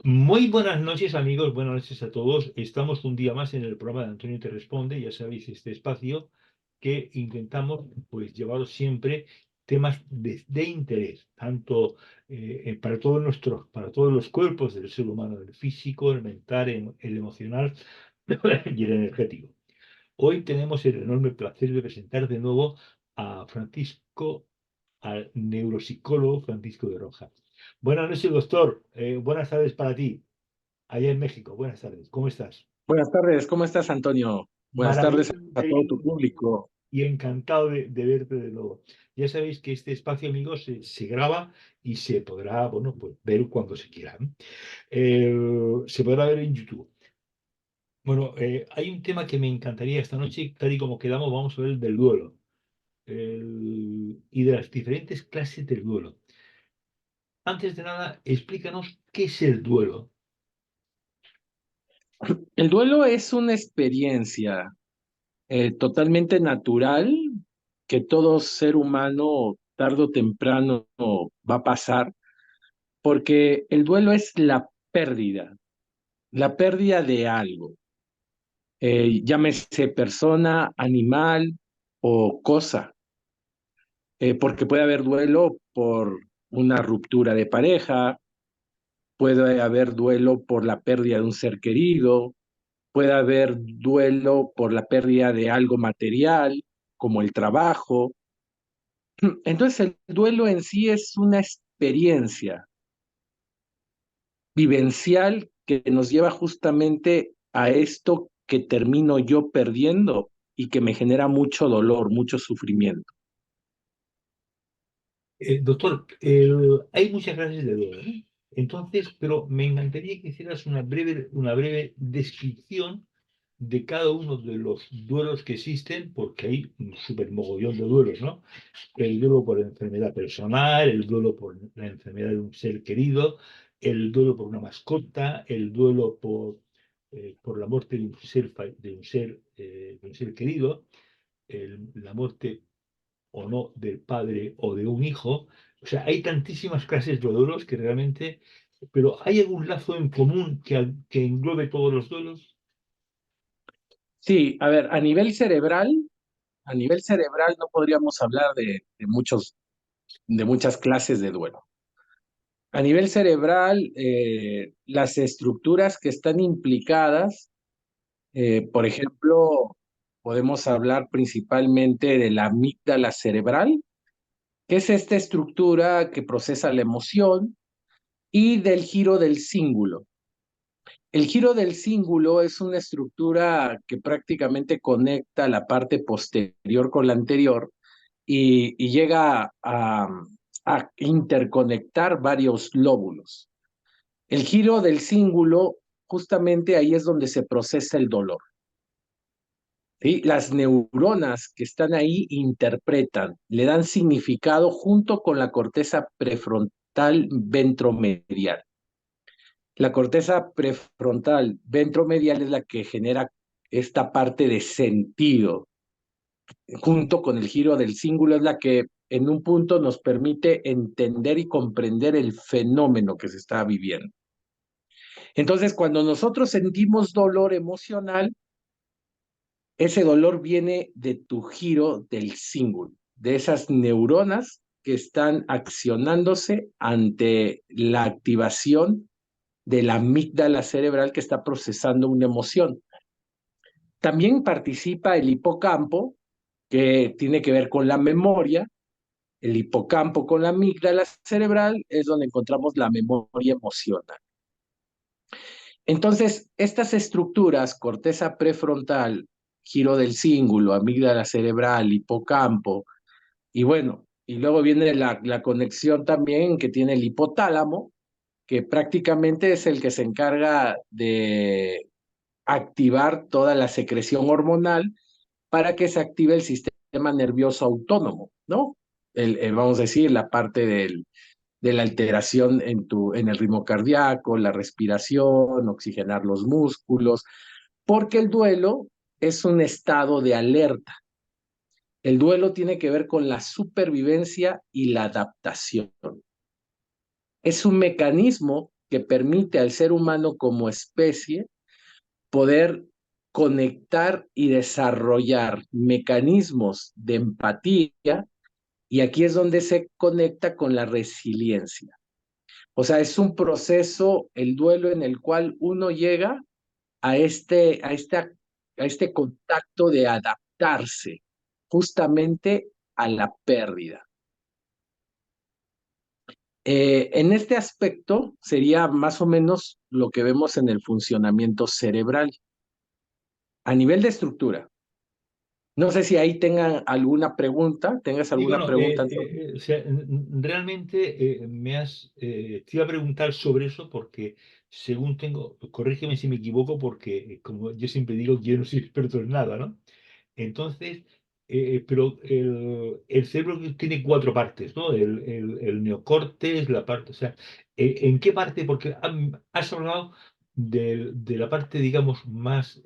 Muy buenas noches, amigos, buenas noches a todos. Estamos un día más en el programa de Antonio Te Responde, ya sabéis, este espacio que intentamos pues llevaros siempre temas de interés, tanto para todos los cuerpos del ser humano, el físico, el mental, el emocional y el energético. Hoy tenemos el enorme placer de presentar de nuevo a Francisco, al neuropsicólogo Francisco de Roja. Buenas noches, doctor. Buenas tardes para ti allá en México. Buenas tardes, ¿cómo estás? Buenas tardes, ¿cómo estás, Antonio? Buenas tardes a Maravillosamente todo tu bien público. y encantado de verte de nuevo. Ya sabéis que este espacio, amigos, se graba y se podrá, bueno, pues ver cuando se quiera, ¿no? Se podrá ver en YouTube. Bueno, hay un tema que me encantaría esta noche, tal y como quedamos, vamos a ver el del duelo y de las diferentes clases del duelo. Antes de nada, explícanos qué es el duelo. El duelo es una experiencia totalmente natural que todo ser humano tarde o temprano va a pasar, porque el duelo es la pérdida de algo, llámese persona, animal o cosa, porque puede haber duelo por una ruptura de pareja, puede haber duelo por la pérdida de un ser querido, puede haber duelo por la pérdida de algo material, como el trabajo. Entonces el duelo en sí es una experiencia vivencial que nos lleva justamente a esto que termino yo perdiendo y que me genera mucho dolor, mucho sufrimiento. Doctor, hay muchas clases de duelo, ¿eh? Entonces, pero me encantaría que hicieras una breve descripción de cada uno de los duelos que existen, porque hay un súper mogollón de duelos, ¿no? El duelo por enfermedad personal, el duelo por la enfermedad de un ser querido, el duelo por una mascota, el duelo por la muerte de un ser, de un ser querido, la muerte o no del padre o de un hijo. O sea, hay tantísimas clases de duelos que realmente, pero ¿hay algún lazo en común que englobe todos los duelos? Sí, a ver, a nivel cerebral no podríamos hablar de muchas clases de duelo. A nivel cerebral, las estructuras que están implicadas, por ejemplo, podemos hablar principalmente de la amígdala cerebral, que es esta estructura que procesa la emoción, y del giro del cíngulo. El giro del cíngulo es una estructura que prácticamente conecta la parte posterior con la anterior y llega a interconectar varios lóbulos. El giro del cíngulo, justamente ahí es donde se procesa el dolor. ¿Sí? Las neuronas que están ahí interpretan, le dan significado junto con la corteza prefrontal ventromedial. La corteza prefrontal ventromedial es la que genera esta parte de sentido, junto con el giro del cíngulo es la que en un punto nos permite entender y comprender el fenómeno que se está viviendo. Entonces, cuando nosotros sentimos dolor emocional, ese dolor viene de tu giro del cíngulo, de esas neuronas que están accionándose ante la activación de la amígdala cerebral que está procesando una emoción. También participa el hipocampo, que tiene que ver con la memoria. El hipocampo con la amígdala cerebral es donde encontramos la memoria emocional. Entonces, estas estructuras, corteza prefrontal, giro del cíngulo, amígdala cerebral, hipocampo, y bueno, y luego viene la conexión también que tiene el hipotálamo, que prácticamente es el que se encarga de activar toda la secreción hormonal para que se active el sistema nervioso autónomo, ¿no? Vamos a decir, la parte de la alteración en el ritmo cardíaco, la respiración, oxigenar los músculos, porque el duelo es un estado de alerta. El duelo tiene que ver con la supervivencia y la adaptación. Es un mecanismo que permite al ser humano como especie poder conectar y desarrollar mecanismos de empatía, y aquí es donde se conecta con la resiliencia. O sea, es un proceso, el duelo, en el cual uno llega a este contacto de adaptarse justamente a la pérdida. En este aspecto sería más o menos lo que vemos en el funcionamiento cerebral. A nivel de estructura, no sé si ahí tengas Y alguna bueno, pregunta. o sea, realmente te iba a preguntar sobre eso porque según tengo, corrígeme si me equivoco porque como yo siempre digo, yo no soy experto en nada, ¿no? Entonces, pero el cerebro tiene cuatro partes, ¿no? El neocortes, la parte, o sea, ¿en qué parte? Porque has hablado de la parte, digamos, más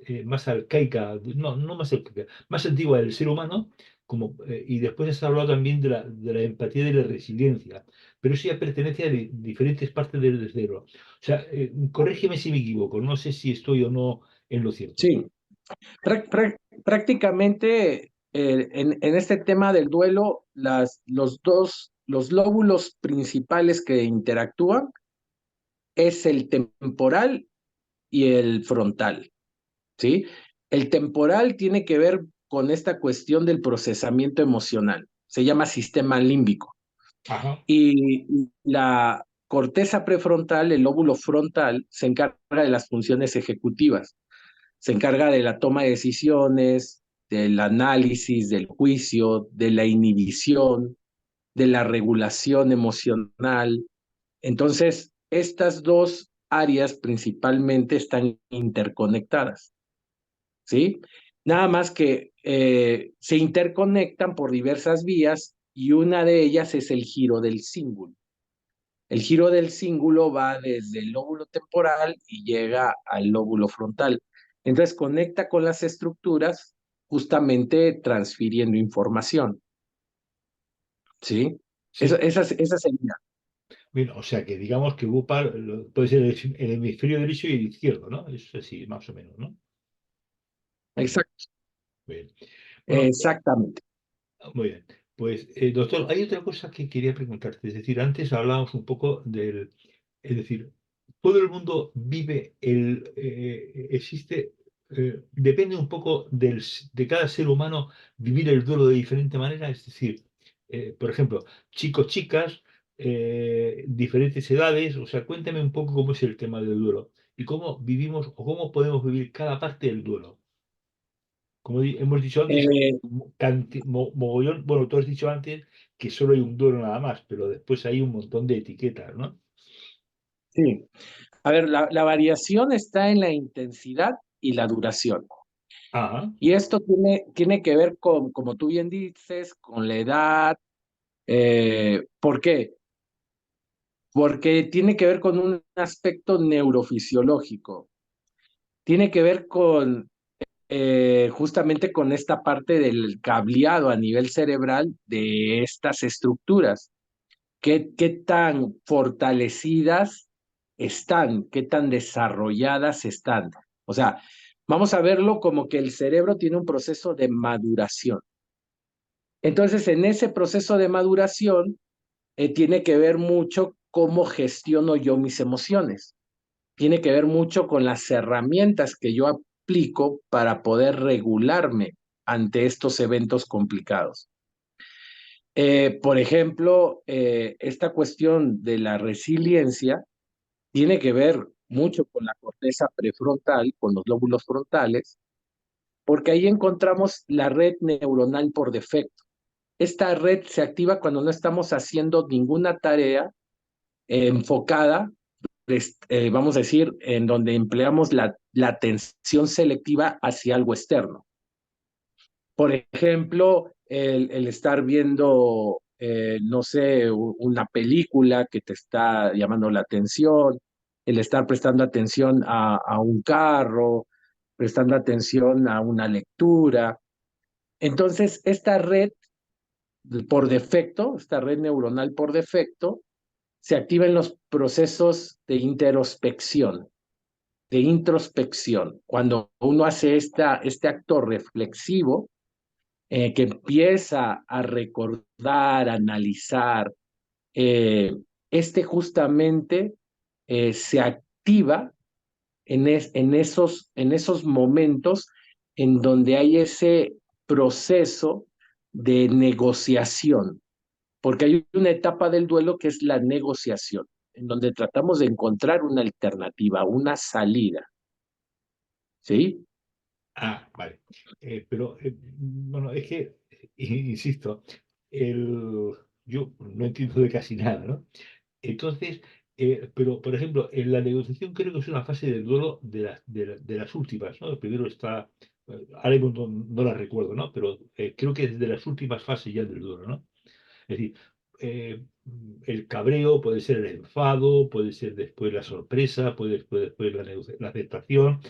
arcaica, no más arcaica, más antigua del ser humano, y después has hablado también de la empatía y de la resiliencia, pero eso ya pertenece a diferentes partes del cerebro. O sea, corrígeme si me equivoco, no sé si estoy o no en lo cierto. Sí, prácticamente en este tema del duelo, los lóbulos principales que interactúan es el temporal y el frontal, ¿sí? El temporal tiene que ver con esta cuestión del procesamiento emocional, se llama sistema límbico. Ajá. Y la corteza prefrontal, el lóbulo frontal, se encarga de las funciones ejecutivas, se encarga de la toma de decisiones, del análisis, del juicio, de la inhibición, de la regulación emocional. Entonces, estas dos áreas principalmente están interconectadas, ¿sí? Nada más que se interconectan por diversas vías, y una de ellas es el giro del cíngulo. El giro del cíngulo va desde el lóbulo temporal y llega al lóbulo frontal. Entonces conecta con las estructuras, justamente transfiriendo información, ¿sí? Sí. Esa sería. Bien, o sea que digamos que ocupa, puede ser el hemisferio derecho y el izquierdo, ¿no? Es así, más o menos, ¿no? Exacto, Bien. Bueno, exactamente. muy bien. Pues, doctor, hay otra cosa que quería preguntarte. Es decir, antes hablábamos un poco es decir, todo el mundo vive depende un poco de cada ser humano vivir el duelo de diferente manera. Es decir, por ejemplo, chicos, chicas, diferentes edades. O sea, cuéntame un poco cómo es el tema del duelo y cómo vivimos o cómo podemos vivir cada parte del duelo. Como hemos dicho antes, Eh, mogollón, bueno, tú has dicho antes que solo hay un duelo nada más, pero después hay un montón de etiquetas, ¿no? sí, a ver, la variación está en la intensidad y la duración. Ajá, Y esto tiene que ver con, como tú bien dices, con la edad. ¿Por qué? Porque tiene que ver con un aspecto neurofisiológico, tiene que ver con justamente con esta parte del cableado a nivel cerebral de estas estructuras. ¿Qué tan fortalecidas están? ¿Qué tan desarrolladas están? O sea, vamos a verlo como que el cerebro tiene un proceso de maduración. Entonces, en ese proceso de maduración, tiene que ver mucho cómo gestiono yo mis emociones. Tiene que ver mucho con las herramientas que yo aplico para poder regularme ante estos eventos complicados. Por ejemplo, esta cuestión de la resiliencia tiene que ver mucho con la corteza prefrontal, con los lóbulos frontales, porque ahí encontramos la red neuronal por defecto. Esta red se activa cuando no estamos haciendo ninguna tarea enfocada, vamos a decir, en donde empleamos la atención selectiva hacia algo externo. Por ejemplo, el estar viendo, no sé, una película que te está llamando la atención, el estar prestando atención a un carro, prestando atención a una lectura. Entonces, esta red neuronal por defecto, se activan los procesos de introspección, Cuando uno hace este acto reflexivo, que empieza a recordar, analizar, justamente se activa en esos momentos en donde hay ese proceso de negociación, porque hay una etapa del duelo que es la negociación, en donde tratamos de encontrar una alternativa, una salida, ¿sí? Ah, vale. Pero, bueno, es que, insisto, yo no entiendo de casi nada, ¿no? Entonces, pero, por ejemplo, en la negociación creo que es una fase del duelo de las últimas, ¿no? Primero está, ahora mismo no la recuerdo, ¿no? Pero creo que es de las últimas fases ya del duelo, ¿no? Es decir, eh, el cabreo puede ser el enfado, puede ser después la sorpresa, puede después la aceptación,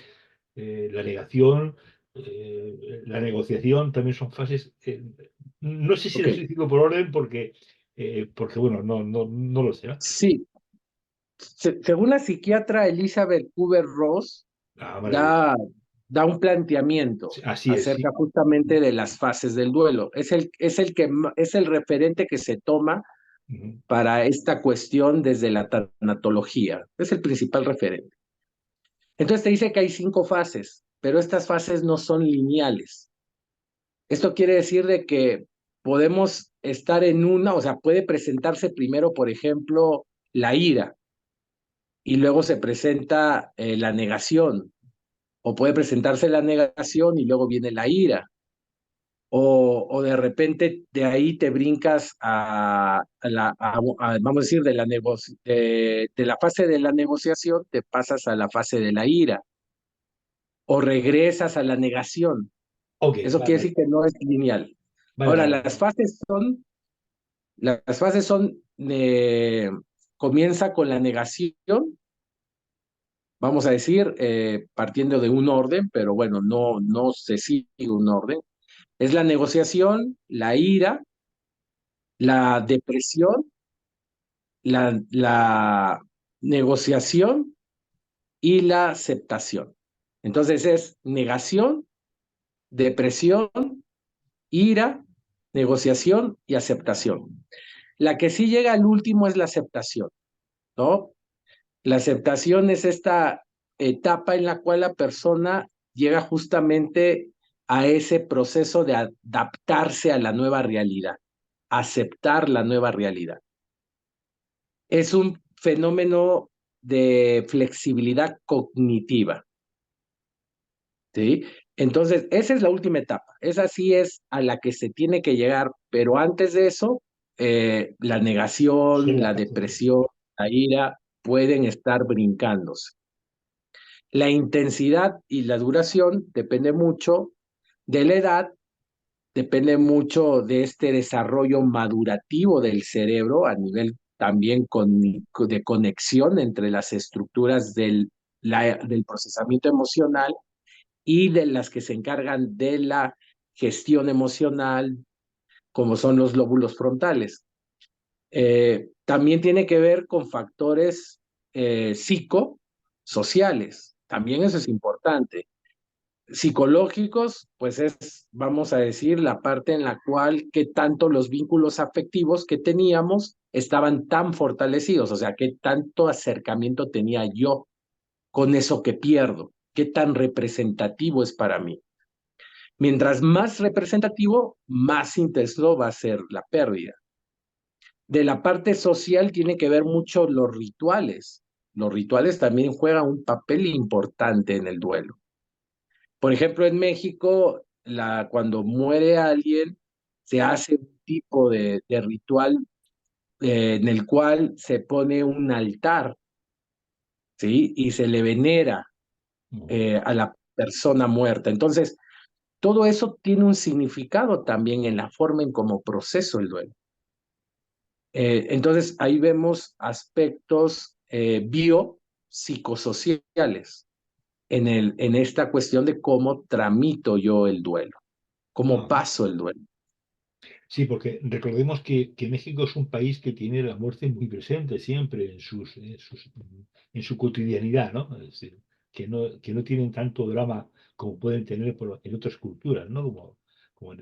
la negación, la negociación, también son fases. No sé si Ok, lo estoy diciendo por orden porque bueno, no lo sé, ¿no? sí. Según la psiquiatra Elizabeth Kubler-Ross, Ah, maravilloso. da, da un planteamiento Sí, así es, acerca sí. justamente de las fases del duelo. Es el referente que se toma Ujú. para esta cuestión desde la tanatología. Es el principal referente. Entonces te dice que hay 5 fases, pero estas fases no son lineales. Esto quiere decir de que podemos estar en una, o sea, puede presentarse primero, por ejemplo, la ira, y luego se presenta la negación, o puede presentarse la negación y luego viene la ira, o de repente de ahí te brincas vamos a decir, de la fase de la negociación, te pasas a la fase de la ira, o regresas a la negación. Ok, Eso vale, quiere vale, decir que no es lineal. vale, Ahora, vale. las fases son, comienza con la negación, vamos a decir, partiendo de un orden, pero bueno, no se sigue un orden. Es la negociación, la ira, la depresión, la negociación y la aceptación. Entonces es negación, depresión, ira, negociación y aceptación. La que sí llega al último es la aceptación, ¿no? La aceptación es esta etapa en la cual la persona llega justamente a ese proceso de adaptarse a la nueva realidad, aceptar la nueva realidad. Es un fenómeno de flexibilidad cognitiva, ¿sí? Entonces, esa es la última etapa. Esa sí es a la que se tiene que llegar, pero antes de eso, la Son negación, las la fases. depresión, la ira pueden estar brincándose. La intensidad y la duración depende mucho de la edad, depende mucho de este desarrollo madurativo del cerebro a nivel también de conexión entre las estructuras del procesamiento emocional y de las que se encargan de la gestión emocional, como son los lóbulos frontales. También tiene que ver con factores psicosociales. También eso es importante. Psicológicos, pues vamos a decir, la parte en la cual qué tanto los vínculos afectivos que teníamos estaban tan fortalecidos, o sea, qué tanto acercamiento tenía yo con eso que pierdo, qué tan representativo es para mí. Mientras más representativo, más intenso va a ser la pérdida. De la parte social tiene que ver mucho los rituales. Los rituales también juegan un papel importante en el duelo. Por ejemplo, en México, cuando muere alguien, se hace un tipo de ritual en el cual se pone un altar, ¿sí? Y se le venera Ujú. a la persona muerta. Entonces, todo eso tiene un significado también en la forma en cómo proceso el duelo. Entonces, ahí vemos aspectos biopsicosociales en esta cuestión de cómo tramito yo el duelo, cómo Ah, paso el duelo. Sí, porque recordemos que México es un país que tiene la muerte muy presente siempre en su cotidianidad, ¿no? Es decir, que no tienen tanto drama como pueden tener en otras culturas, ¿no? Como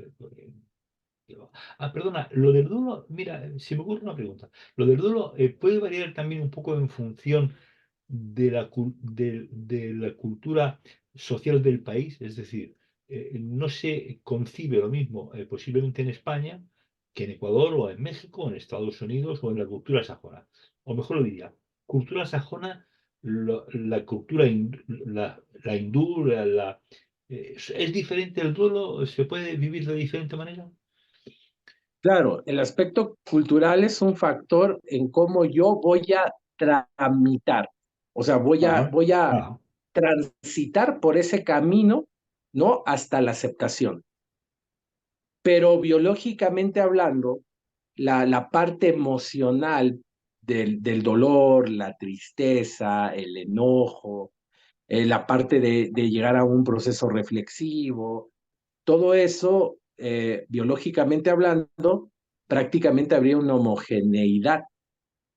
perdona, lo del duelo, mira, se me ocurre una pregunta. Lo del duelo puede variar también un poco en función de la cultura social del país, es decir, no se concibe lo mismo posiblemente en España que en Ecuador o en México o en Estados Unidos o en la cultura sajona. O mejor lo diría, cultura sajona, la cultura, la hindú, ¿es diferente el duelo? ¿Se puede vivir de diferente manera? Claro, el aspecto cultural es un factor en cómo yo voy a tramitar, o sea, Ajá, voy a ajá. transitar por ese camino, ¿no? Hasta la aceptación. Pero biológicamente hablando, la parte emocional del dolor, la tristeza, el enojo, la parte de llegar a un proceso reflexivo, todo eso, biológicamente hablando, prácticamente habría una homogeneidad,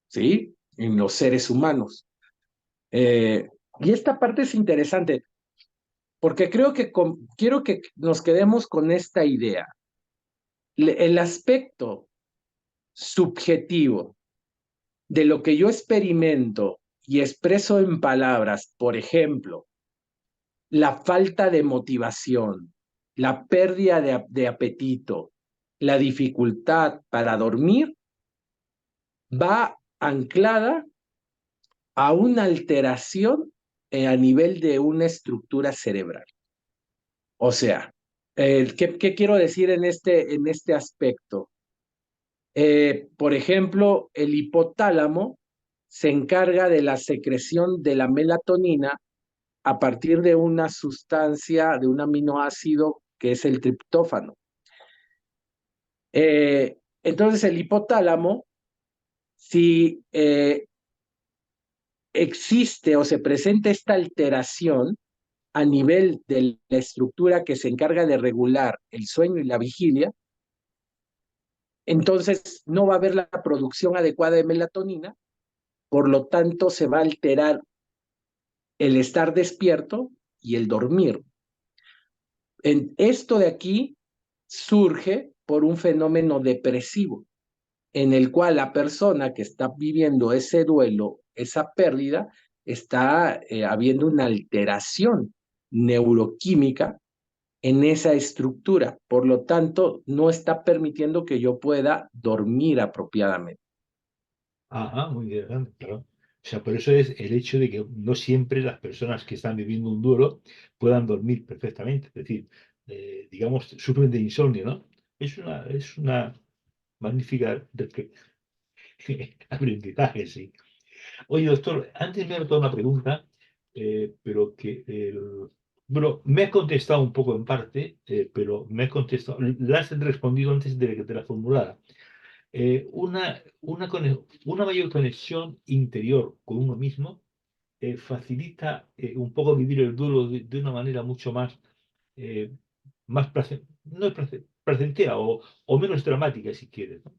¿sí? En los seres humanos. Eh, y esta parte es interesante, porque creo que quiero que nos quedemos con esta idea. El aspecto subjetivo de lo que yo experimento y expreso en palabras, por ejemplo, la falta de motivación, la pérdida de apetito, la dificultad para dormir, va anclada a una alteración a nivel de una estructura cerebral. O sea, ¿qué quiero decir en este aspecto? Por ejemplo, el hipotálamo se encarga de la secreción de la melatonina a partir de una sustancia, de un aminoácido que es el triptófano. Entonces, el hipotálamo, si existe o se presenta esta alteración a nivel de la estructura que se encarga de regular el sueño y la vigilia, entonces no va a haber la producción adecuada de melatonina, por lo tanto se va a alterar el estar despierto y el dormir. Esto de aquí surge por un fenómeno depresivo, en el cual la persona que está viviendo ese duelo, esa pérdida, está habiendo una alteración neuroquímica en esa estructura. Por lo tanto, no está permitiendo que yo pueda dormir apropiadamente. Ajá, muy interesante, claro. O sea, por eso es el hecho de que no siempre las personas que están viviendo un duelo puedan dormir perfectamente. Es decir, digamos, sufren de insomnio, ¿no? Es una magnífica aprendizaje, sí. Oye, doctor, antes me ha notado una pregunta, pero bueno, me has contestado un poco en parte, pero me has contestado, la has respondido antes de que te la formulara. Una mayor conexión interior con uno mismo facilita un poco vivir el duelo de una manera mucho eh, no es placentera o menos dramática, si quieres, ¿no?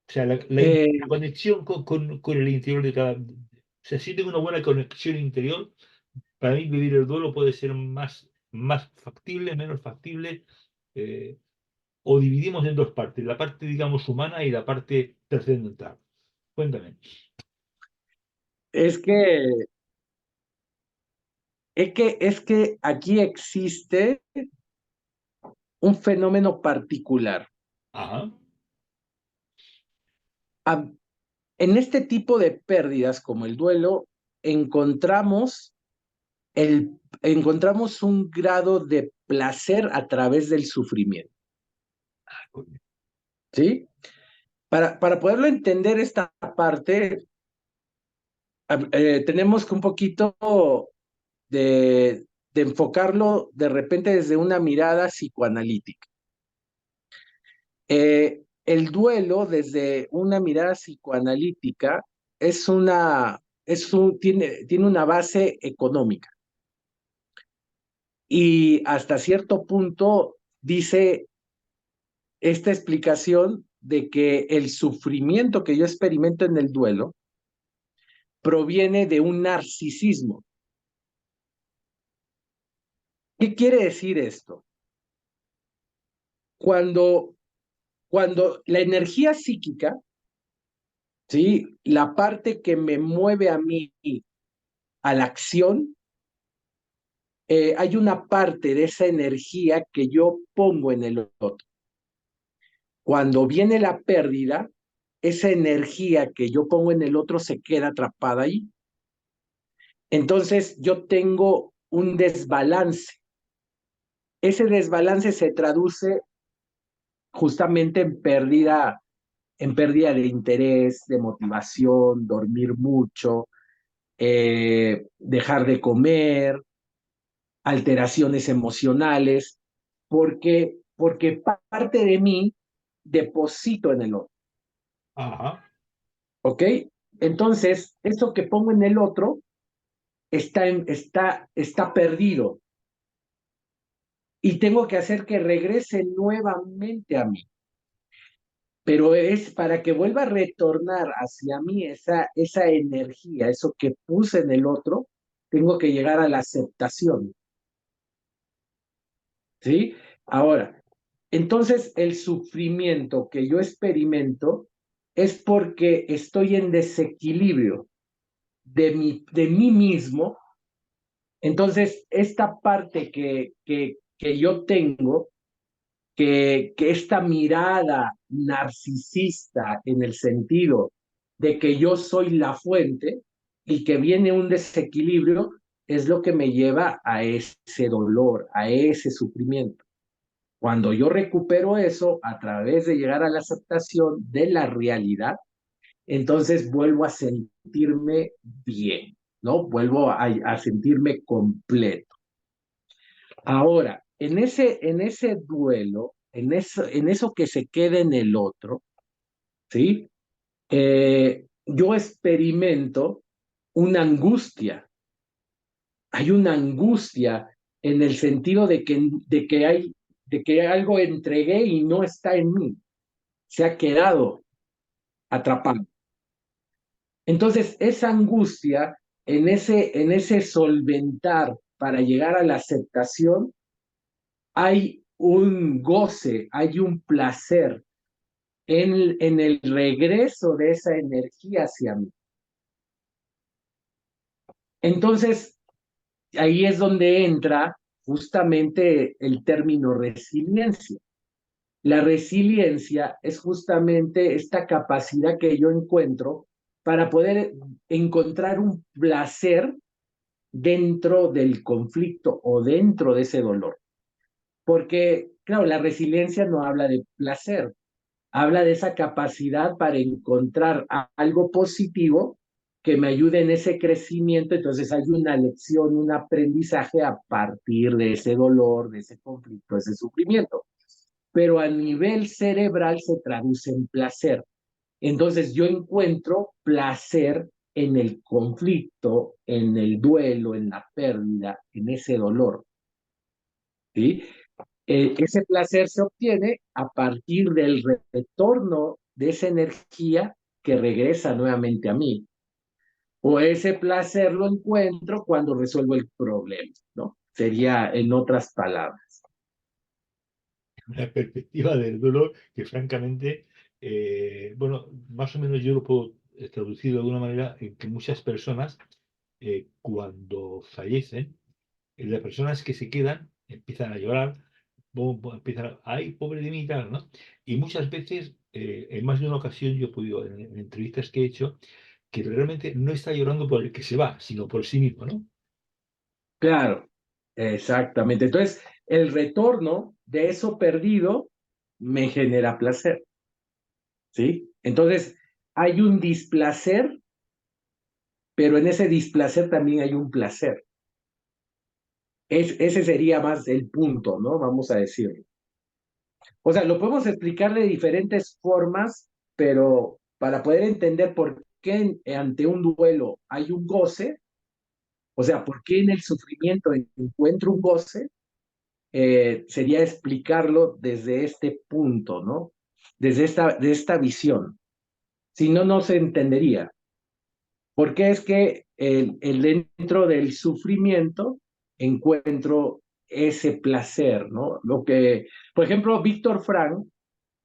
O sea, la Eh, conexión con el interior de cada... O sea, si tengo una buena conexión interior, para mí vivir el duelo puede ser más factible, menos factible, eh, o dividimos en dos partes, la parte, digamos, humana y la parte trascendental. Cuéntame. es que, es que aquí existe un fenómeno particular. Ajá. A- En este tipo de pérdidas como el duelo, encontramos, encontramos un grado de placer a través del sufrimiento, ¿sí? Para poderlo entender esta parte, tenemos que un poquito de enfocarlo de repente desde una mirada psicoanalítica. El duelo desde una mirada psicoanalítica tiene una base económica y hasta cierto punto dice esta explicación de que el sufrimiento que yo experimento en el duelo proviene de un narcisismo. ¿Qué quiere decir esto? Cuando, cuando la energía psíquica, ¿sí? La parte que me mueve a mí a la acción, hay una parte de esa energía que yo pongo en el otro. Cuando viene la pérdida, esa energía que yo pongo en el otro se queda atrapada ahí. Entonces yo tengo un desbalance. Ese desbalance se traduce justamente en pérdida de interés, de motivación, dormir mucho, dejar de comer, alteraciones emocionales, porque parte de mí deposito en el otro, Ajá. ¿ok? Entonces, eso que pongo en el otro está perdido y tengo que hacer que regrese nuevamente a mí. Pero es para que vuelva a retornar hacia mí esa energía, eso que puse en el otro, tengo que llegar a la aceptación, ¿sí? Ahora, entonces el sufrimiento que yo experimento es porque estoy en desequilibrio de mí mismo. Entonces, esta parte que yo tengo, que esta mirada narcisista en el sentido de que yo soy la fuente y que viene un desequilibrio, es lo que me lleva a ese dolor, a ese sufrimiento. Cuando yo recupero eso a través de llegar a la aceptación de la realidad, entonces vuelvo a sentirme bien, ¿no? Vuelvo a sentirme completo. Ahora, en ese duelo, en eso que se queda en el otro, ¿sí? Yo experimento una angustia. Hay una angustia en el sentido de que algo entregué y no está en mí, se ha quedado atrapado. Entonces, esa angustia, en ese solventar para llegar a la aceptación, hay un goce, hay un placer en el regreso de esa energía hacia mí. Entonces, ahí es donde entra justamente el término resiliencia. La resiliencia es justamente esta capacidad que yo encuentro para poder encontrar un placer dentro del conflicto o dentro de ese dolor. Porque, claro, la resiliencia no habla de placer, habla de esa capacidad para encontrar algo positivo que me ayude en ese crecimiento. Entonces hay una lección, un aprendizaje a partir de ese dolor, de ese conflicto, de ese sufrimiento. Pero a nivel cerebral se traduce en placer. Entonces yo encuentro placer en el conflicto, en el duelo, en la pérdida, en ese dolor. ¿Sí? Ese placer se obtiene a partir del retorno de esa energía que regresa nuevamente a mí. O ese placer lo encuentro cuando resuelvo el problema, ¿no? Sería en otras palabras. La perspectiva del dolor que francamente, bueno, más o menos yo lo puedo traducir de alguna manera en que muchas personas, cuando fallecen, las personas que se quedan empiezan a llorar, empiezan a, ay, pobre de mí y tal, ¿no? Y muchas veces, en más de una ocasión, yo he podido, en entrevistas que he hecho, que realmente no está llorando por el que se va, sino por sí mismo, ¿no? Claro, exactamente. Entonces, el retorno de eso perdido me genera placer, ¿sí? Entonces, hay un displacer, pero en ese displacer también hay un placer. Ese sería más el punto, ¿no? Vamos a decirlo. O sea, lo podemos explicar de diferentes formas, pero para poder entender por qué ante un duelo hay un goce, o sea, por qué en el sufrimiento encuentro un goce, sería explicarlo desde este punto, ¿no? Desde de esta visión. Si no, no se entendería. Porque es que dentro del sufrimiento encuentro ese placer, ¿no? Lo que, por ejemplo, Víctor Frank,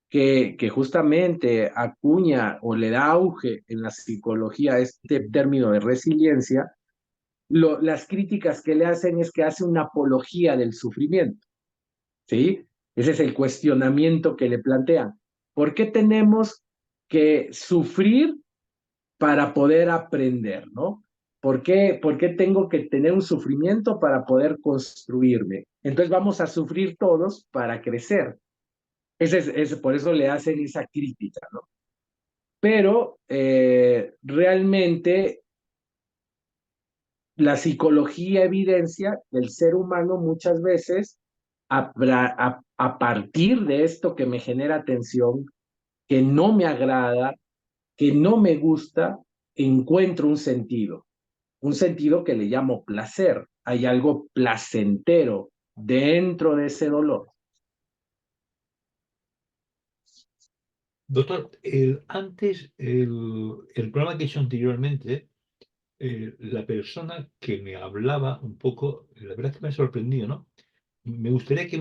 que justamente acuña o le da auge en la psicología a este término de resiliencia, las críticas que le hacen es que hace una apología del sufrimiento, ¿sí? Ese es el cuestionamiento que le plantean. ¿Por qué tenemos que sufrir para poder aprender, ¿no? Por qué tengo que tener un sufrimiento para poder construirme? Entonces vamos a sufrir todos para crecer. Por eso le hacen esa crítica, ¿no? Pero realmente la psicología evidencia que el ser humano muchas veces, a partir de esto que me genera tensión, que no me agrada, que no me gusta, encuentro un sentido que le llamo placer. Hay algo placentero dentro de ese dolor. Doctor, antes, el programa que he hecho anteriormente, la persona que me hablaba un poco, la verdad es que me ha sorprendido, ¿no? Me gustaría que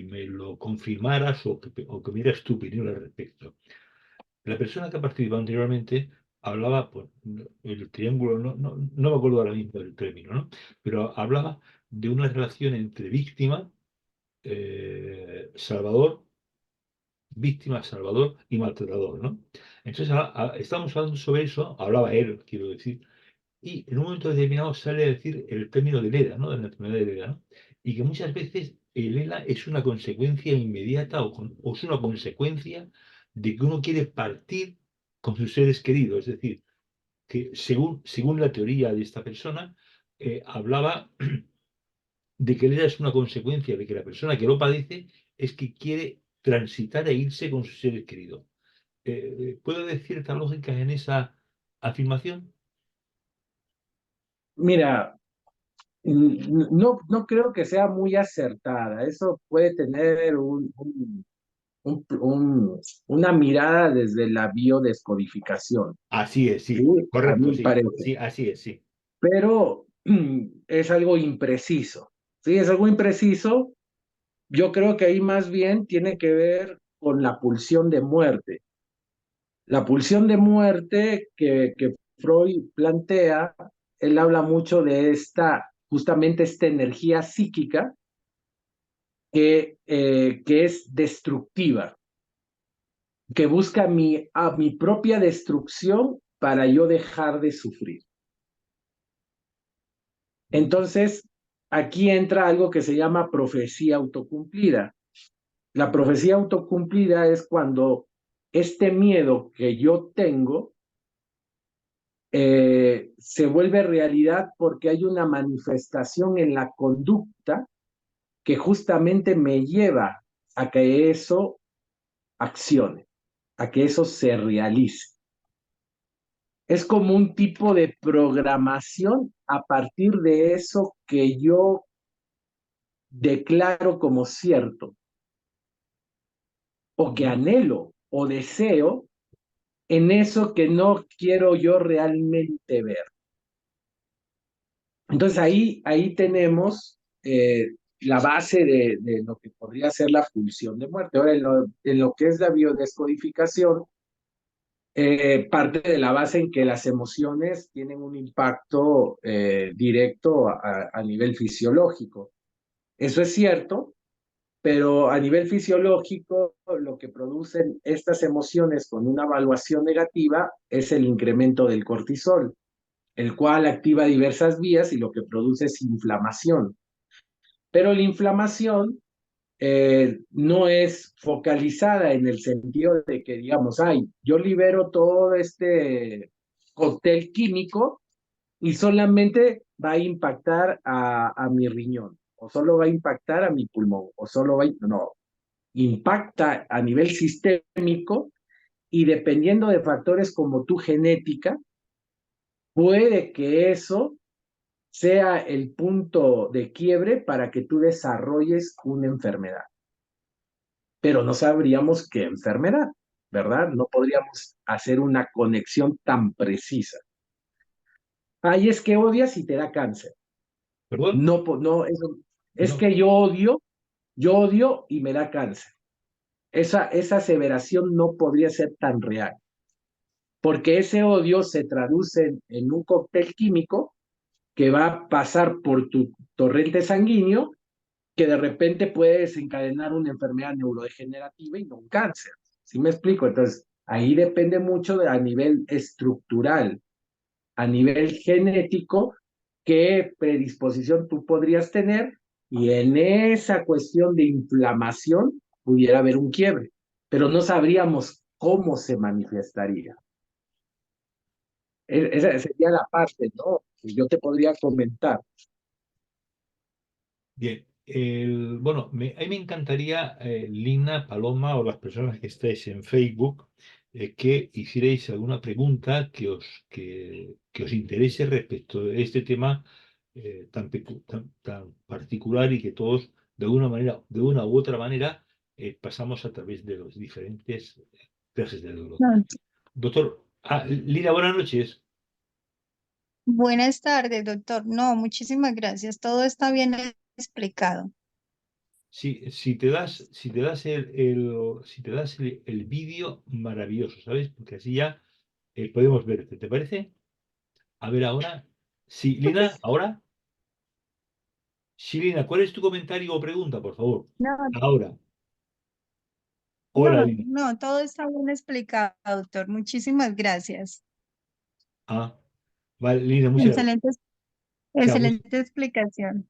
me lo confirmaras o que me dieras tu opinión al respecto. La persona que ha participado anteriormente hablaba, pues, el triángulo, no me acuerdo ahora mismo del término, ¿no? Pero hablaba de una relación entre víctima, salvador, víctima, salvador y maltratador, ¿no? Entonces, estamos hablando sobre eso, hablaba él, quiero decir, y en un momento determinado sale a decir el término del ELA, ¿no? De la enfermedad del ELA, ¿no? Y que muchas veces el ELA es una consecuencia inmediata o es una consecuencia de que uno quiere partir con sus seres queridos. Es decir, que según la teoría de esta persona, hablaba de que el ELA es una consecuencia de que la persona que lo padece es que quiere transitar e irse con sus seres queridos. ¿Puedo decir cierta lógica en esa afirmación? Mira, no creo que sea muy acertada. Eso puede tener una mirada desde la biodescodificación, Así es, ¿sí? sí, A correcto, mí me sí, parece. sí, así es, sí. Pero es algo impreciso, ¿sí? Es algo impreciso. Yo creo que ahí más bien tiene que ver con la pulsión de muerte. La pulsión de muerte que Freud plantea, él habla mucho de justamente esta energía psíquica que es destructiva, que busca a mi propia destrucción para yo dejar de sufrir. Entonces, aquí entra algo que se llama profecía autocumplida. La profecía autocumplida es cuando este miedo que yo tengo se vuelve realidad porque hay una manifestación en la conducta que justamente me lleva a que eso accione, a que eso se realice. Es como un tipo de programación a partir de eso que yo declaro como cierto o que anhelo o deseo en eso que no quiero yo realmente ver. Entonces ahí tenemos la base de lo que podría ser la pulsión de muerte. Ahora, en lo que es la biodescodificación, parte de la base en que las emociones tienen un impacto directo a nivel fisiológico. Eso es cierto, pero a nivel fisiológico lo que producen estas emociones con una evaluación negativa es el incremento del cortisol, el cual activa diversas vías y lo que produce es inflamación. Pero la inflamación no es focalizada en el sentido de que, digamos, ay, yo libero todo este cóctel químico y solamente va a impactar a mi riñón, o solo va a impactar a mi pulmón, o solo va a... No, impacta a nivel sistémico y dependiendo de factores como tu genética, puede que eso sea el punto de quiebre para que tú desarrolles una enfermedad. Pero no sabríamos qué enfermedad, ¿verdad? No podríamos hacer una conexión tan precisa. Ay, es que odias y te da cáncer. ¿Perdón? No, no, es No. que yo odio y me da cáncer. Esa aseveración no podría ser tan real, porque ese odio se traduce en un cóctel químico que va a pasar por tu torrente sanguíneo, que de repente puede desencadenar una enfermedad neurodegenerativa y no un cáncer. ¿Sí me explico? Entonces, ahí depende mucho a nivel estructural, a nivel genético, qué predisposición tú podrías tener, y en esa cuestión de inflamación pudiera haber un quiebre, pero no sabríamos cómo se manifestaría. Esa sería la parte, ¿no? Que yo te podría comentar. Bien. Bueno, a mí me encantaría, Lina, Paloma o las personas que estáis en Facebook, que hicierais alguna pregunta que os interese respecto de este tema tan particular y que todos, de alguna manera, de una u otra manera, pasamos a través de los diferentes clases de dolor. No. Doctor, Lina, buenas noches. Buenas tardes, doctor. No, muchísimas gracias. Todo está bien explicado. Si te das el vídeo, maravilloso, ¿sabes? Porque así ya podemos verte. ¿Te parece? A ver ahora. Sí, Lina, ahora. Sí, Lina, ¿cuál es tu comentario o pregunta, por favor? No, Ahora. no, Hola, Lina. no, todo está bien explicado, doctor. Muchísimas gracias. Ah, vale, Lina, muchas gracias. Excelente, Chao, excelente explicación.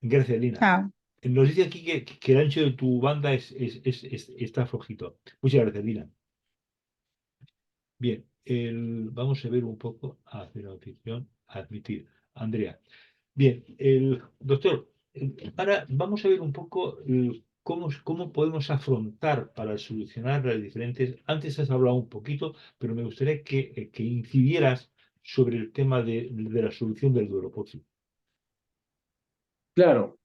gracias, Lina. Chao. Nos dice aquí que el ancho de tu banda está flojito. Muchas gracias, Lina. Bien, vamos a ver un poco, hacer audición, admitir. Andrea. Bien, doctor, ahora vamos a ver un poco cómo podemos afrontar para solucionar las diferentes. Antes has hablado un poquito, pero me gustaría que incidieras sobre el tema de la solución del duelo, por sí. Claro,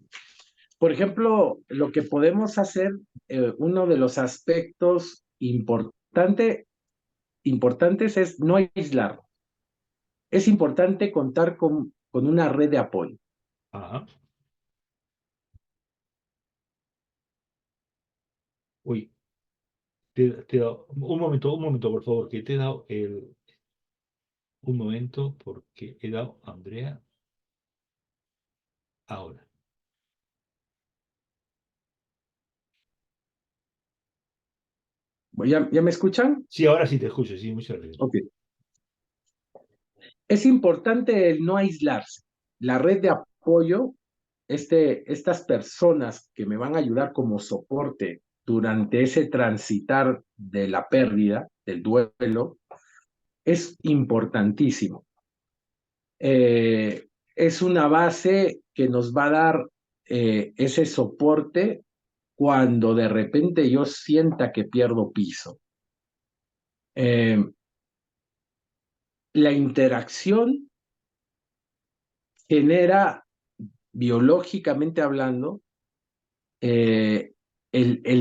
por ejemplo, lo que podemos hacer, uno de los aspectos importantes es no aislarlo. Es importante contar con una red de apoyo. Ajá. Uy, te he dado, un momento, por favor, que te he dado un momento, porque he dado a Andrea ahora. ¿Ya me escuchan? Sí, ahora sí te escucho, sí, muchas gracias. Ok. Es importante el no aislarse. La red de apoyo, estas personas que me van a ayudar como soporte durante ese transitar de la pérdida, del duelo, es importantísimo. Es una base que nos va a dar ese soporte cuando de repente yo sienta que pierdo piso. La interacción genera, biológicamente hablando, el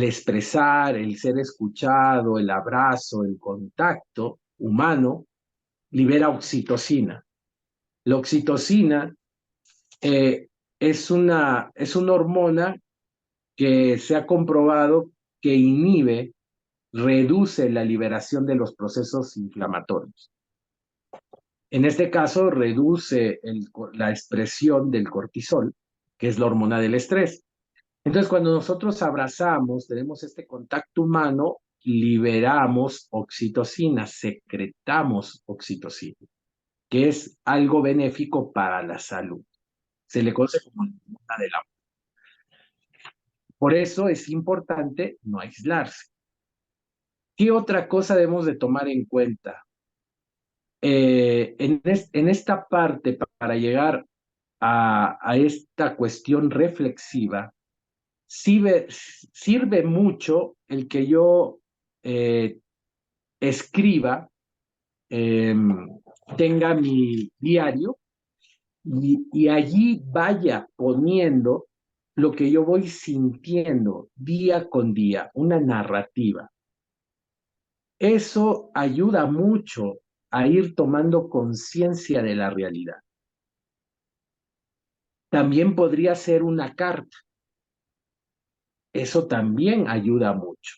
expresar, el ser escuchado, el abrazo, el contacto humano, libera oxitocina. La oxitocina es una hormona que se ha comprobado que reduce la liberación de los procesos inflamatorios. En este caso, reduce la expresión del cortisol, que es la hormona del estrés. Entonces, cuando nosotros abrazamos, tenemos este contacto humano, liberamos oxitocina, secretamos oxitocina, que es algo benéfico para la salud. Se le conoce como la hormona del amor. Por eso es importante no aislarse. ¿Qué otra cosa debemos de tomar en cuenta? En esta parte, para llegar a esta cuestión reflexiva, sirve mucho el que yo escriba, tenga mi diario y allí vaya poniendo lo que yo voy sintiendo día con día, una narrativa. Eso ayuda mucho a ir tomando conciencia de la realidad. También podría ser una carta. Eso también ayuda mucho.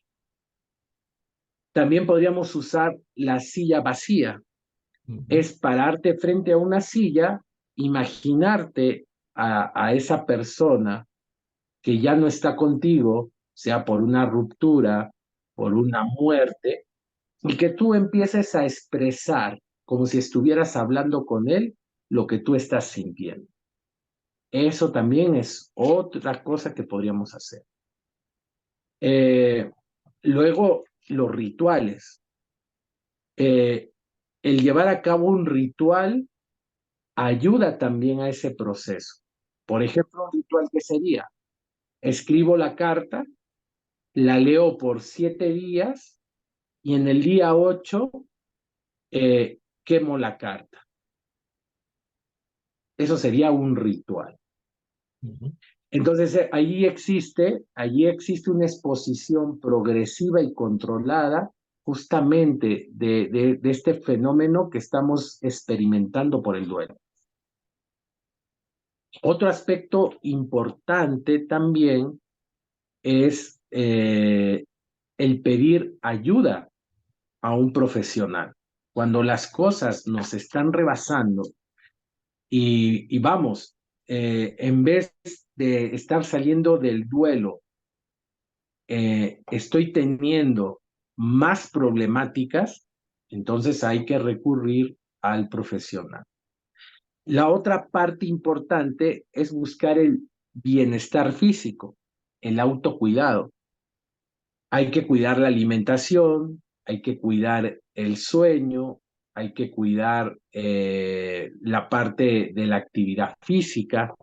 También podríamos usar la silla vacía. Es pararte frente a una silla, imaginarte a esa persona que ya no está contigo, sea por una ruptura, por una muerte, y que tú empieces a expresar como si estuvieras hablando con él lo que tú estás sintiendo. Eso también es otra cosa que podríamos hacer. Luego, los rituales. El llevar a cabo un ritual ayuda también a ese proceso. Por ejemplo, un ritual que sería, escribo la carta, la leo por 7 días y en el día 8 quemo la carta. Eso sería un ritual. Entonces, allí existe una exposición progresiva y controlada justamente de este fenómeno que estamos experimentando por el duelo. Otro aspecto importante también es el pedir ayuda a un profesional. Cuando las cosas nos están rebasando y vamos, en vez de estar saliendo del duelo, estoy teniendo más problemáticas, entonces hay que recurrir al profesional. La otra parte importante es buscar el bienestar físico, el autocuidado. Hay que cuidar la alimentación, hay que cuidar el sueño, hay que cuidar la parte de la actividad física.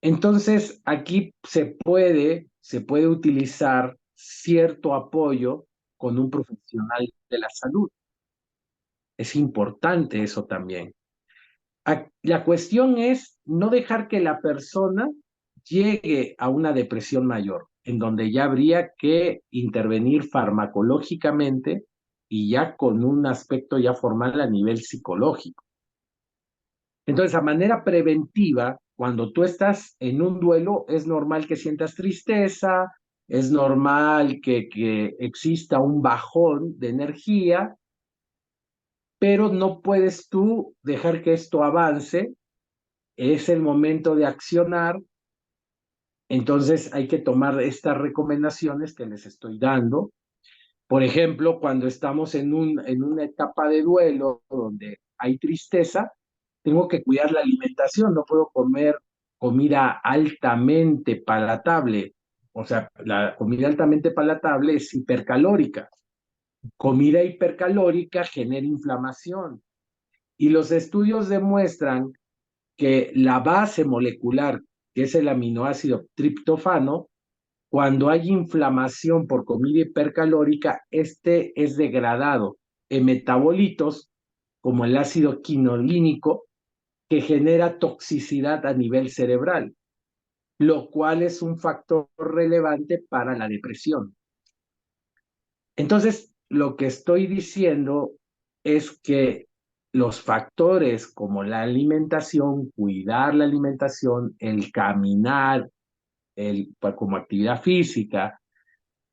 Entonces, aquí se puede utilizar cierto apoyo con un profesional de la salud. Es importante eso también. La cuestión es no dejar que la persona llegue a una depresión mayor, en donde ya habría que intervenir farmacológicamente y ya con un aspecto ya formal a nivel psicológico. Entonces, a manera preventiva, cuando tú estás en un duelo, es normal que sientas tristeza, es normal que exista un bajón de energía, pero no puedes tú dejar que esto avance. Es el momento de accionar. Entonces hay que tomar estas recomendaciones que les estoy dando. Por ejemplo, cuando estamos en una etapa de duelo donde hay tristeza, tengo que cuidar la alimentación, no puedo comer comida altamente palatable. O sea, la comida altamente palatable es hipercalórica. Comida hipercalórica genera inflamación. Y los estudios demuestran que la base molecular, que es el aminoácido triptófano, cuando hay inflamación por comida hipercalórica, este es degradado en metabolitos como el ácido quinolínico, que genera toxicidad a nivel cerebral, lo cual es un factor relevante para la depresión. Entonces, lo que estoy diciendo es que los factores como la alimentación, cuidar la alimentación, el caminar, como actividad física,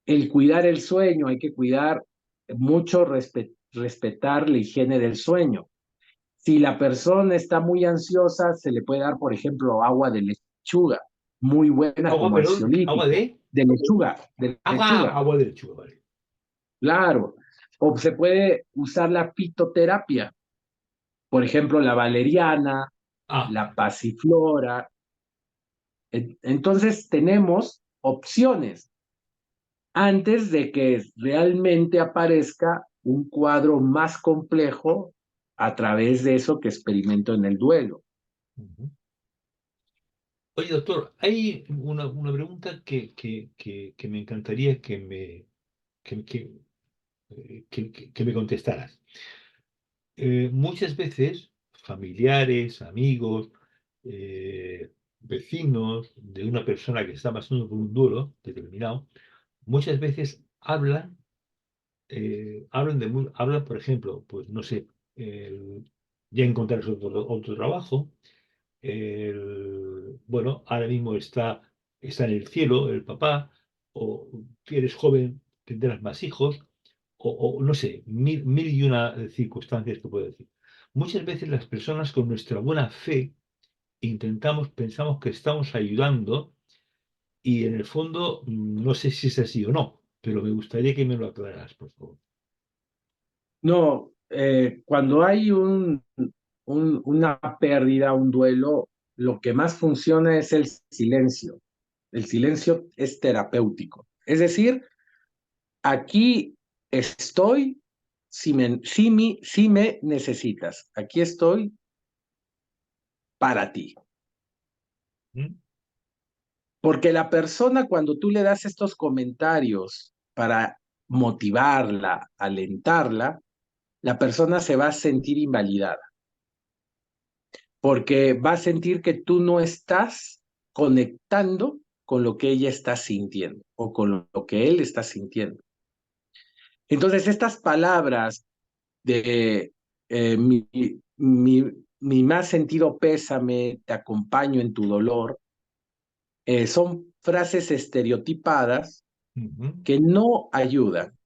el cuidar el sueño, hay que cuidar mucho, respetar la higiene del sueño. Si la persona está muy ansiosa, se le puede dar, por ejemplo, agua de lechuga, muy buena Agua, como perdón, agua ansiolítico, de de lechuga, agua de lechuga, vale. claro. O se puede usar la fitoterapia, por ejemplo, la valeriana, Ah, la pasiflora. Entonces tenemos opciones antes de que realmente aparezca un cuadro más complejo a través de eso que experimento en el duelo. oye, doctor, hay una pregunta que me encantaría que, que me contestaras. Muchas veces familiares, amigos, vecinos de una persona que está pasando por un duelo determinado, muchas veces hablan, por ejemplo, pues no sé, ya encontrarse otro trabajo, bueno, ahora mismo está en el cielo el papá, o si eres joven tendrás más hijos, o no sé, mil y una circunstancias que puedo decir. Muchas veces las personas con nuestra buena fe pensamos que estamos ayudando y en el fondo no sé si es así o no, pero me gustaría que me lo aclararas, por favor. No, cuando hay una pérdida, un duelo, lo que más funciona es el silencio. El silencio es terapéutico. Es decir, aquí estoy si me necesitas. Aquí estoy para ti. ¿Mm? Porque la persona, cuando tú le das estos comentarios para motivarla, alentarla, la persona se va a sentir invalidada, porque va a sentir que tú no estás conectando con lo que ella está sintiendo o con lo que él está sintiendo. Entonces, estas palabras de eh, mi, mi, mi más sentido pésame, te acompaño en tu dolor, son frases estereotipadas Ujú. que no ayudan.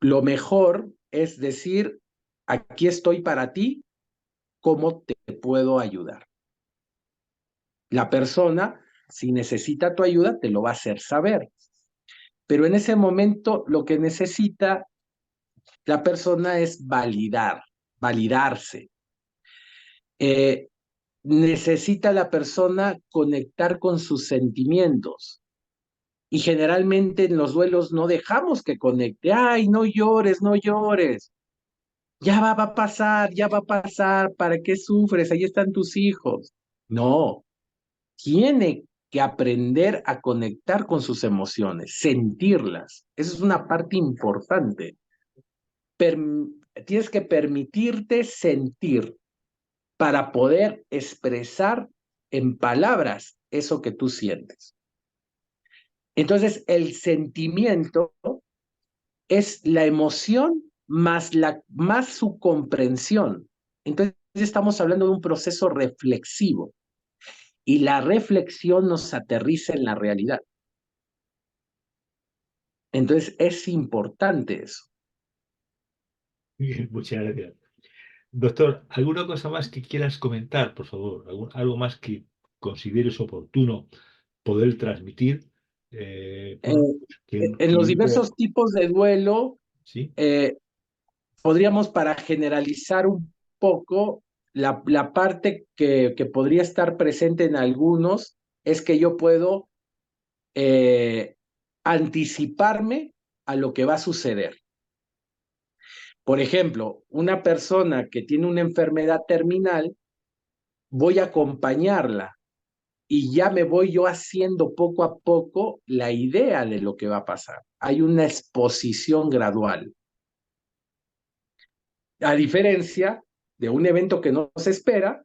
Lo mejor es decir, aquí estoy para ti, ¿cómo te puedo ayudar? La persona, si necesita tu ayuda, te lo va a hacer saber. Pero en ese momento lo que necesita la persona es validarse. Eh, Necesita la persona conectar con sus sentimientos. Y generalmente en los duelos no dejamos que conecte. Ay, no llores, no llores. Va a pasar, ya va a pasar. ¿Para qué sufres? Ahí están tus hijos. No, tiene que aprender a conectar con sus emociones, sentirlas. Eso es una parte importante. Tienes que permitirte sentir para poder expresar en palabras eso que tú sientes. Entonces, el sentimiento es la emoción más su comprensión. Entonces, estamos hablando de un proceso reflexivo y la reflexión nos aterriza en la realidad. Entonces, es importante eso. Bien, muchas gracias. Doctor, ¿alguna cosa más que quieras comentar, por favor? ¿Algo más que consideres oportuno poder transmitir? Bueno, Eh, pues, en los diversos tipos de duelo, sí. eh, podríamos, para generalizar un poco, la parte que podría estar presente en algunos es que yo puedo eh, anticiparme a lo que va a suceder. Por ejemplo, una persona que tiene una enfermedad terminal, voy a acompañarla y ya me voy yo haciendo poco a poco la idea de lo que va a pasar. Hay una exposición gradual. A diferencia de un evento que no se espera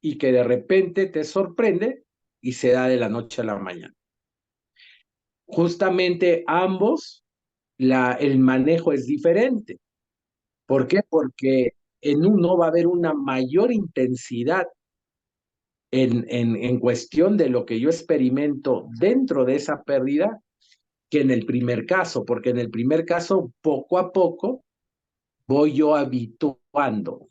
y que de repente te sorprende y se da de la noche a la mañana. Justamente ambos, el manejo es diferente. ¿Por qué? Porque en uno va a haber una mayor intensidad en cuestión de lo que yo experimento dentro de esa pérdida que en el primer caso, porque en el primer caso, poco a poco, voy yo habituando.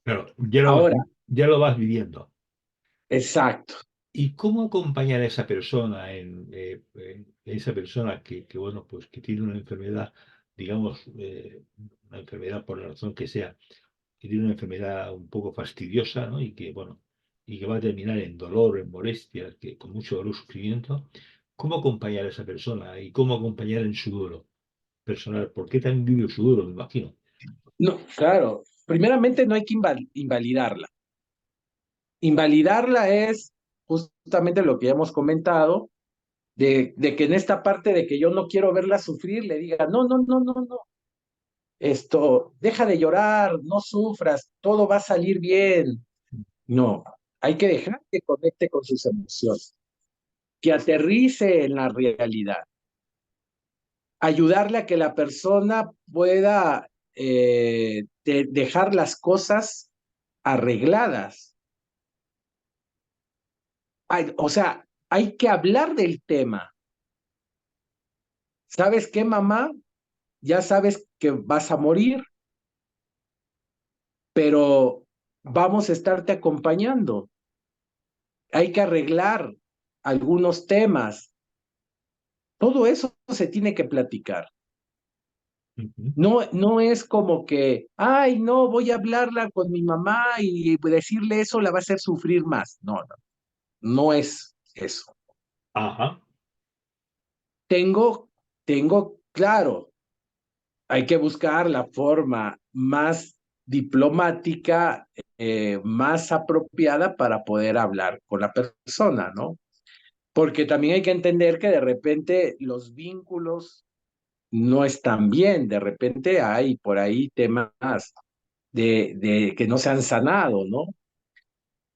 Claro, Ahora, ya lo vas viviendo. exacto. ¿Y cómo acompañar a esa persona esa persona bueno, pues que tiene una enfermedad, digamos, una enfermedad por la razón que sea, que tiene una enfermedad un poco fastidiosa, ¿no? Bueno, y que va a terminar en dolor, en molestias, con mucho dolor y sufrimiento? ¿Cómo acompañar a esa persona y cómo acompañar en su duelo personal? ¿Por qué también vive su duelo, me imagino? No, claro. Primeramente no hay que invalidarla. Invalidarla es justamente lo que ya hemos comentado, de que en esta parte de que yo no quiero verla sufrir, le diga, no, no, no, no, no. deja de llorar, no sufras, todo va a salir bien. No, hay que dejar que conecte con sus emociones, que aterrice en la realidad, ayudarle a que la persona pueda dejar las cosas arregladas. O sea, hay que hablar del tema. ¿Sabes qué, mamá? Ya sabes que vas a morir, pero vamos a estarte acompañando. Hay que arreglar algunos temas. Todo eso se tiene que platicar. Ujú. No es como que, ay, no, voy a hablarla con mi mamá y decirle eso la va a hacer sufrir más. No es eso. Ajá. Tengo claro, hay que buscar la forma más diplomática, más apropiada para poder hablar con la persona, ¿no? Porque también hay que entender que de repente los vínculos no están bien, de repente hay por ahí temas de que no se han sanado, ¿no?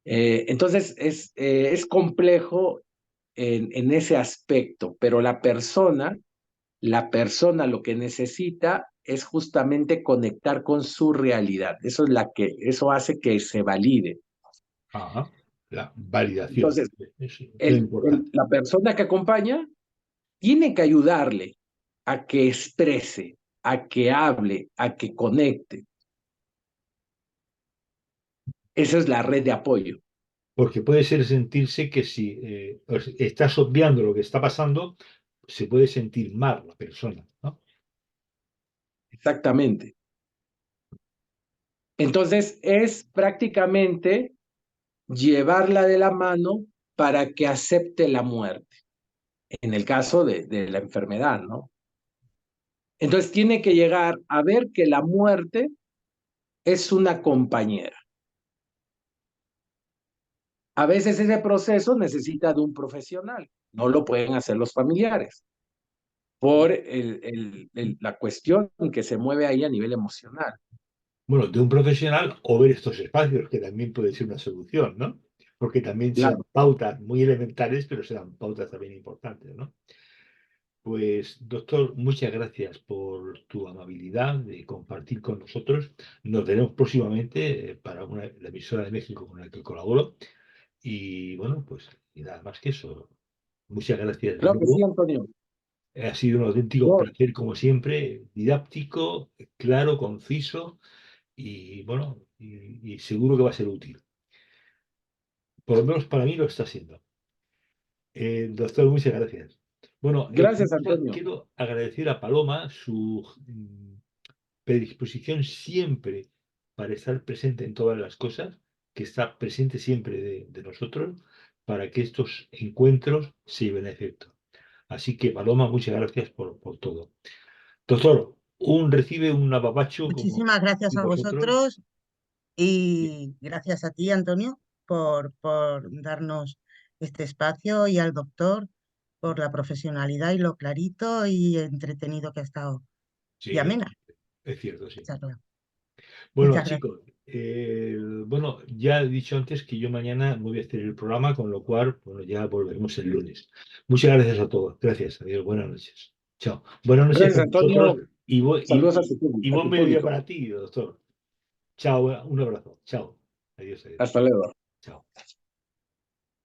Entonces es complejo en ese aspecto, pero la persona lo que necesita es justamente conectar con su realidad. Eso hace que se valide. Ajá. La validación. Entonces, Es lo importante. la persona que acompaña tiene que ayudarle a que exprese, a que hable, a que conecte. Esa es la red de apoyo. Porque puede ser sentirse que si estás obviando lo que está pasando, se puede sentir mal la persona, ¿no? Exactamente. Entonces, es prácticamente llevarla de la mano para que acepte la muerte, en el caso de la enfermedad, ¿no? Entonces, tiene que llegar a ver que la muerte es una compañera. A veces ese proceso necesita de un profesional, no lo pueden hacer los familiares, por la cuestión que se mueve ahí a nivel emocional. Bueno, de un profesional o ver estos espacios, que también puede ser una solución, ¿no? Porque también se dan Claro. pautas muy elementales, pero se dan pautas también importantes, ¿no? Pues, doctor, muchas gracias por tu amabilidad de compartir con nosotros. Nos veremos próximamente para la emisora de México con la que colaboro. Y bueno, pues, y nada más que eso. Muchas gracias de Creo que sí, nuevo. Antonio. Ha sido un auténtico No, placer, como siempre, didáctico, claro, conciso y bueno, y seguro que va a ser útil. Por lo menos para mí lo está siendo. Doctor, muchas gracias. Bueno, gracias, Antonio. quiero agradecer a Paloma su predisposición siempre para estar presente en todas las cosas, que está presente siempre de nosotros, para que estos encuentros se lleven a efecto. Así que, Paloma, muchas gracias por todo. Doctor, recibe un apapacho como Muchísimas gracias a vosotros. vosotros y gracias a ti, Antonio, por darnos este espacio y al doctor por la profesionalidad y lo clarito y entretenido que ha estado y Sí, amena. es cierto, sí. Charla. Bueno, Muchas gracias. chicos, bueno, ya he dicho antes que yo mañana no voy a hacer el programa, con lo cual, bueno, ya volveremos el lunes. Muchas gracias a todos. Gracias. Adiós. Buenas noches. Chao. Buenas noches Gracias, para vosotros Antonio. y, Saludos a y a buen tu mediodía público. para ti, doctor. Chao. Un abrazo. Chao. Adiós, adiós. Hasta luego. Chao.